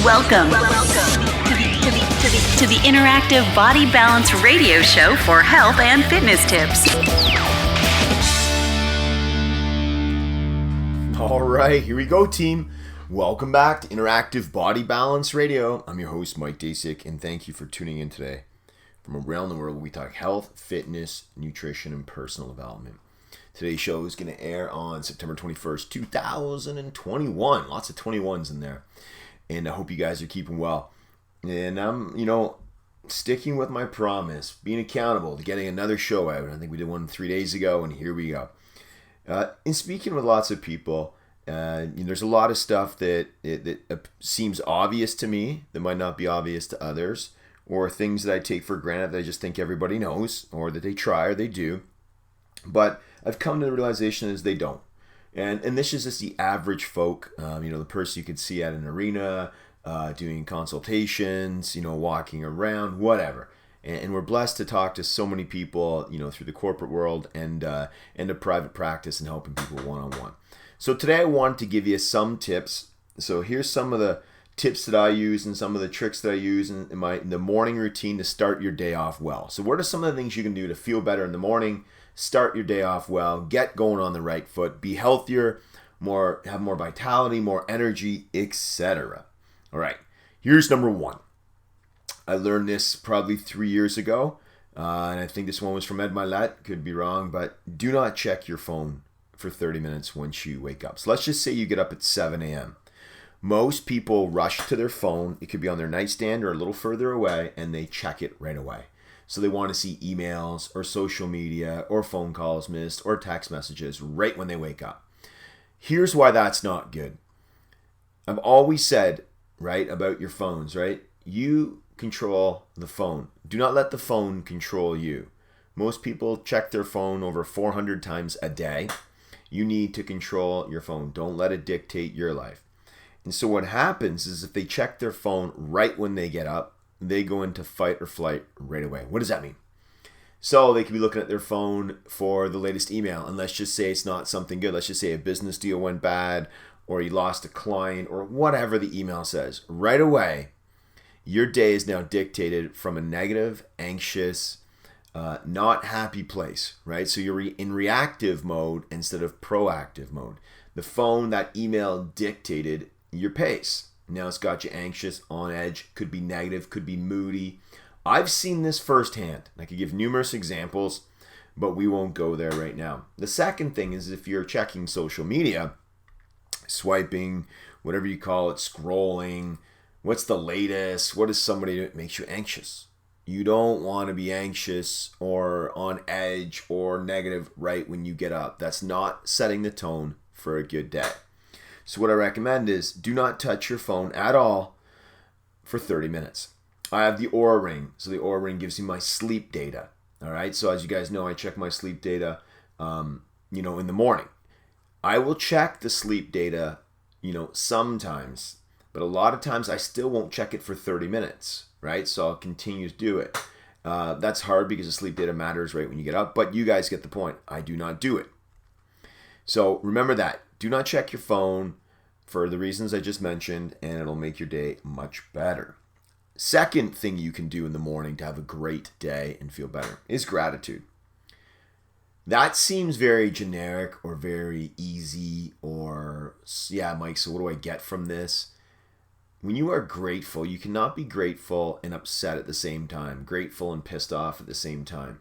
Welcome to the Interactive Body Balance Radio Show for health and fitness tips. All right, here we go, team. Welcome back to Interactive Body Balance Radio. I'm your host, Mike Dasick, and thank you for tuning in today. From around the world, we talk health, fitness, nutrition, and personal development. Today's show is going to air on September 21st, 2021. Lots of 21s in there. And I hope you guys are keeping well. And I'm, sticking with my promise, being accountable to getting another show out. I think we did one 3 days ago, and here we go. In speaking with lots of people, there's a lot of stuff that seems obvious to me that might not be obvious to others, or things that I take for granted that I just think everybody knows, or that they try or they do. But I've come to the realization is they don't. And this is just the average folk, the person you could see at an arena, doing consultations, walking around, whatever. And we're blessed to talk to so many people, through the corporate world and into private practice and helping people one-on-one. So today I wanted to give you some tips. So here's some of the tips that I use and some of the tricks that I use in the morning routine to start your day off well. So what are some of the things you can do to feel better in the morning, start your day off well, get going on the right foot, be healthier, have more vitality, more energy, etc. All right, here's number one. I learned this probably 3 years ago, and I think this one was from Ed Mylett. Could be wrong, but do not check your phone for 30 minutes once you wake up. So let's just say you get up at 7 a.m. Most people rush to their phone. It could be on their nightstand or a little further away, and they check it right away. So they want to see emails or social media or phone calls missed or text messages right when they wake up. Here's why that's not good. I've always said, right, about your phones, right? You control the phone. Do not let the phone control you. Most people check their phone over 400 times a day. You need to control your phone. Don't let it dictate your life. And so what happens is if they check their phone right when they get up, they go into fight or flight right away. What does that mean? So they could be looking at their phone for the latest email, and let's just say it's not something good. Let's just say a business deal went bad, or you lost a client, or whatever the email says. Right away, your day is now dictated from a negative, anxious, not happy place, right? So you're in reactive mode instead of proactive mode. The phone, that email dictated your pace. Now it's got you anxious, on edge, could be negative, could be moody. I've seen this firsthand. I could give numerous examples, but we won't go there right now. The second thing is if you're checking social media, swiping, whatever you call it, scrolling, what's the latest? What is somebody that makes you anxious? You don't want to be anxious or on edge or negative right when you get up. That's not setting the tone for a good day. So what I recommend is do not touch your phone at all for 30 minutes. I have the Oura Ring. So the Oura Ring gives me my sleep data. All right. So as you guys know, I check my sleep data, in the morning. I will check the sleep data, sometimes, but a lot of times I still won't check it for 30 minutes. Right. So I'll continue to do it. That's hard because the sleep data matters right when you get up, but you guys get the point. I do not do it. So remember that. Do not check your phone for the reasons I just mentioned, and it'll make your day much better. Second thing you can do in the morning to have a great day and feel better is gratitude. That seems very generic or very easy or, yeah, Mike, so what do I get from this? When you are grateful, you cannot be grateful and upset at the same time, grateful and pissed off at the same time.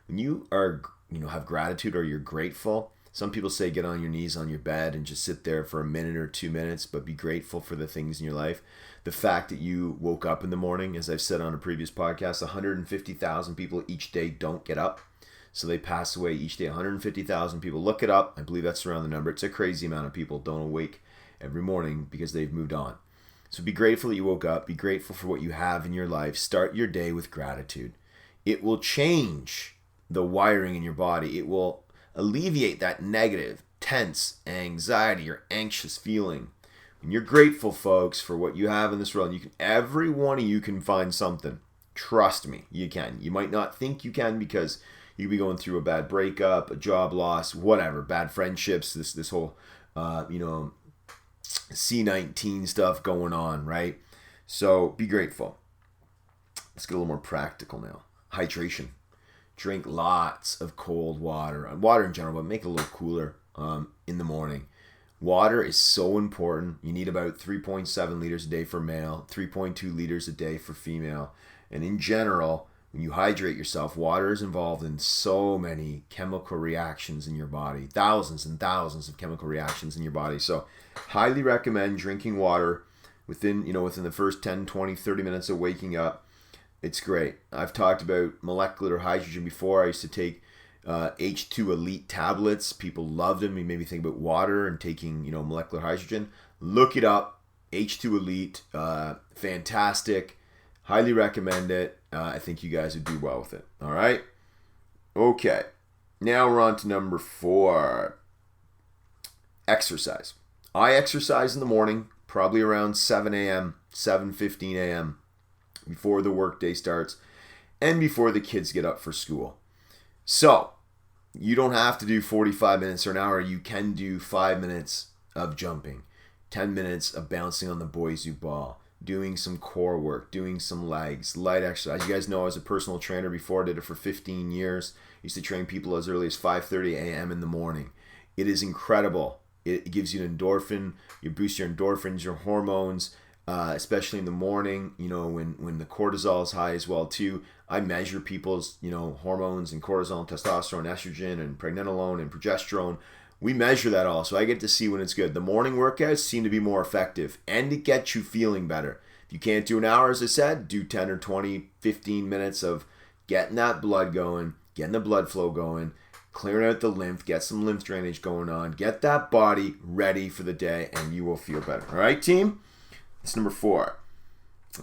When you are, have gratitude or you're grateful, some people say get on your knees on your bed and just sit there for a minute or 2 minutes, but be grateful for the things in your life. The fact that you woke up in the morning, as I've said on a previous podcast, 150,000 people each day don't get up. So they pass away each day. 150,000 people. Look it up. I believe that's around the number. It's a crazy amount of people don't awake every morning because they've moved on. So be grateful that you woke up. Be grateful for what you have in your life. Start your day with gratitude. It will change the wiring in your body. It will alleviate that negative, tense, anxiety, or anxious feeling. When you're grateful, folks, for what you have in this world, every one of you can find something. Trust me, you can. You might not think you can because you could be going through a bad breakup, a job loss, whatever, bad friendships, this whole, C19 stuff going on, right? So be grateful. Let's get a little more practical now. Hydration. Drink lots of cold water. Water in general, but make it a little cooler in the morning. Water is so important. You need about 3.7 liters a day for male, 3.2 liters a day for female. And in general, when you hydrate yourself, water is involved in so many chemical reactions in your body. Thousands and thousands of chemical reactions in your body. So highly recommend drinking water within the first 10, 20, 30 minutes of waking up. It's great. I've talked about molecular hydrogen before. I used to take H2 Elite tablets. People loved them. You made me think about water and taking, molecular hydrogen. Look it up. H2 Elite. Fantastic. Highly recommend it. I think you guys would do well with it. All right? Okay. Now we're on to number 4. Exercise. I exercise in the morning, probably around 7 a.m., 7:15 a.m., before the workday starts and before the kids get up for school. So, you don't have to do 45 minutes or an hour. You can do 5 minutes of jumping, 10 minutes of bouncing on the Boys Who Ball, doing some core work, doing some legs, light exercise. You guys know I was a personal trainer before. I did it for 15 years. I used to train people as early as 5:30 a.m. in the morning. It is incredible. It gives you an endorphin. You boost your endorphins, your hormones, especially in the morning, when the cortisol is high as well too. I measure people's, hormones and cortisol, testosterone, estrogen, and pregnenolone and progesterone. We measure that all, so I get to see when it's good. The morning workouts seem to be more effective, and it gets you feeling better. If you can't do an hour, as I said, do 10 or 20, 15 minutes of getting that blood going, getting the blood flow going, clearing out the lymph, get some lymph drainage going on, get that body ready for the day, and you will feel better. All right, team? That's number 4.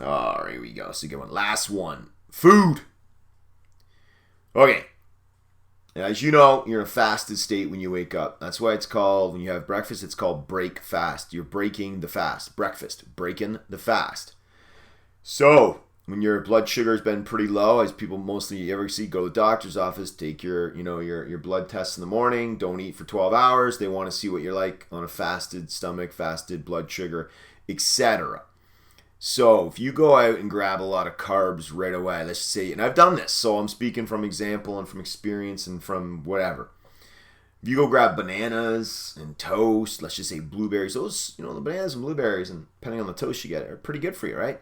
All right, here we go. So good one. Last one. Food. Okay. As you know, you're in a fasted state when you wake up. That's why it's called, when you have breakfast, it's called break fast. You're breaking the fast. Breakfast. Breaking the fast. So, when your blood sugar has been pretty low, as people mostly you ever see, go to the doctor's office, take your blood tests in the morning, don't eat for 12 hours. They want to see what you're like on a fasted stomach, fasted blood sugar, etc. So if you go out and grab a lot of carbs right away, let's say, and I've done this, so I'm speaking from example and from experience and from whatever. If you go grab bananas and toast, let's just say blueberries, those, the bananas and blueberries, and depending on the toast you get, are pretty good for you, right?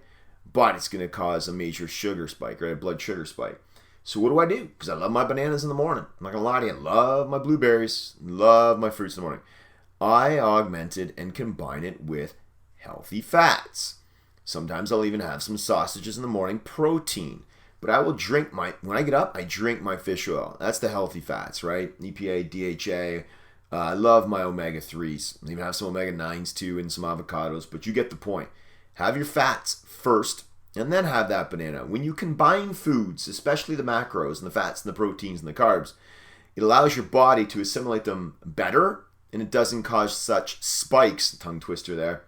But it's going to cause a major sugar spike, right? A blood sugar spike. So what do? Because I love my bananas in the morning. I'm not going to lie to you. I love my blueberries, love my fruits in the morning. I augmented and combine it with healthy fats. Sometimes I'll even have some sausages in the morning, protein. But I will drink when I get up, I drink my fish oil. That's the healthy fats, right? EPA, DHA. I love my omega-3s. I even have some omega-9s too and some avocados, but you get the point. Have your fats first and then have that banana. When you combine foods, especially the macros and the fats and the proteins and the carbs, it allows your body to assimilate them better and it doesn't cause such spikes, tongue twister there,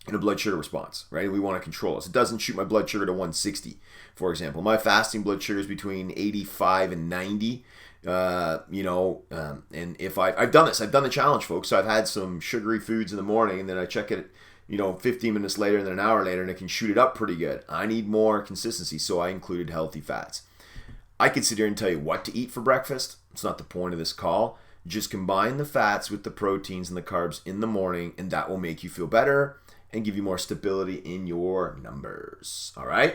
in a blood sugar response, right? We want to control this. It doesn't shoot my blood sugar to 160, for example. My fasting blood sugar is between 85 and 90. And if I've done this, I've done the challenge, folks. So I've had some sugary foods in the morning, and then I check it, 15 minutes later, and then an hour later, and it can shoot it up pretty good. I need more consistency, so I included healthy fats. I could sit here and tell you what to eat for breakfast. It's not the point of this call. Just combine the fats with the proteins and the carbs in the morning, and that will make you feel better and give you more stability in your numbers. All right?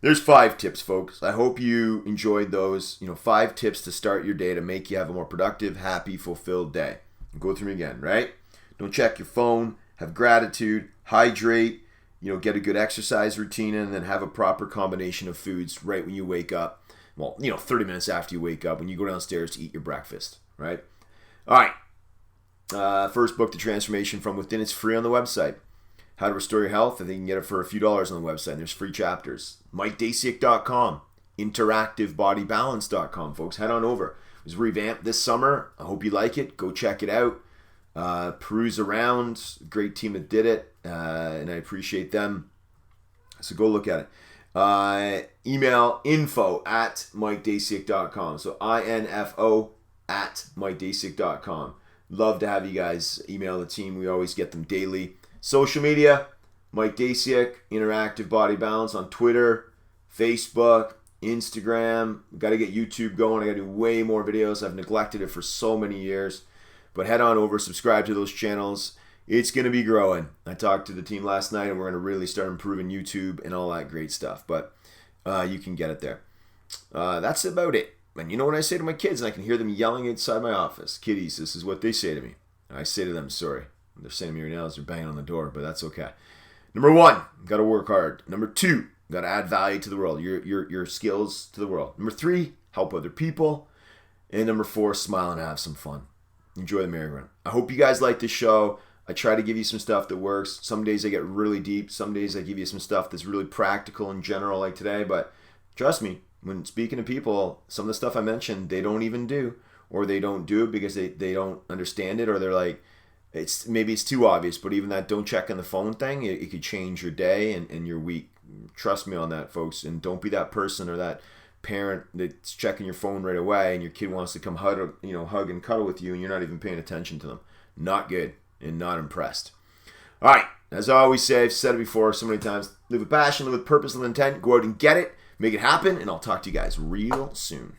There's 5 tips, folks. I hope you enjoyed those. 5 tips to start your day to make you have a more productive, happy, fulfilled day. Go through them again, right? Don't check your phone. Have gratitude. Hydrate. Get a good exercise routine and then have a proper combination of foods right when you wake up. Well, 30 minutes after you wake up when you go downstairs to eat your breakfast, right? All right. First book, The Transformation from Within. It's free on the website. How to Restore Your Health. I think you can get it for a few dollars on the website. And there's free chapters. MikeDasiak.com. InteractiveBodyBalance.com, folks. Head on over. It was revamped this summer. I hope you like it. Go check it out. Peruse around. Great team that did it. And I appreciate them. So go look at it. Email info@MikeDasiak.com. So info@MikeDasiak.com. Love to have you guys email the team. We always get them daily. Social media, Mike Dasiak, Interactive Body Balance on Twitter, Facebook, Instagram. Got to get YouTube going. I got to do way more videos. I've neglected it for so many years. But head on over, subscribe to those channels. It's going to be growing. I talked to the team last night, and we're going to really start improving YouTube and all that great stuff. But you can get it there. That's about it. And you know what I say to my kids? And I can hear them yelling inside my office. Kiddies, this is what they say to me. And I say to them, sorry. They're saying to me right now as they're banging on the door, but that's okay. Number 1, got to work hard. Number 2, got to add value to the world, your skills to the world. Number 3, help other people. And number 4, smile and have some fun. Enjoy the merry-go-round. I hope you guys like this show. I try to give you some stuff that works. Some days I get really deep. Some days I give you some stuff that's really practical and general like today. But trust me, when speaking to people, some of the stuff I mentioned, they don't even do. Or they don't do it because they don't understand it. Or they're like, maybe it's too obvious. But even that don't check on the phone thing, it could change your day and your week. Trust me on that, folks. And don't be that person or that parent that's checking your phone right away and your kid wants to come hug and cuddle with you and you're not even paying attention to them. Not good and not impressed. All right, as I always say, I've said it before so many times, live with passion, live with purpose, live with intent, go out and get it, make it happen, and I'll talk to you guys real soon.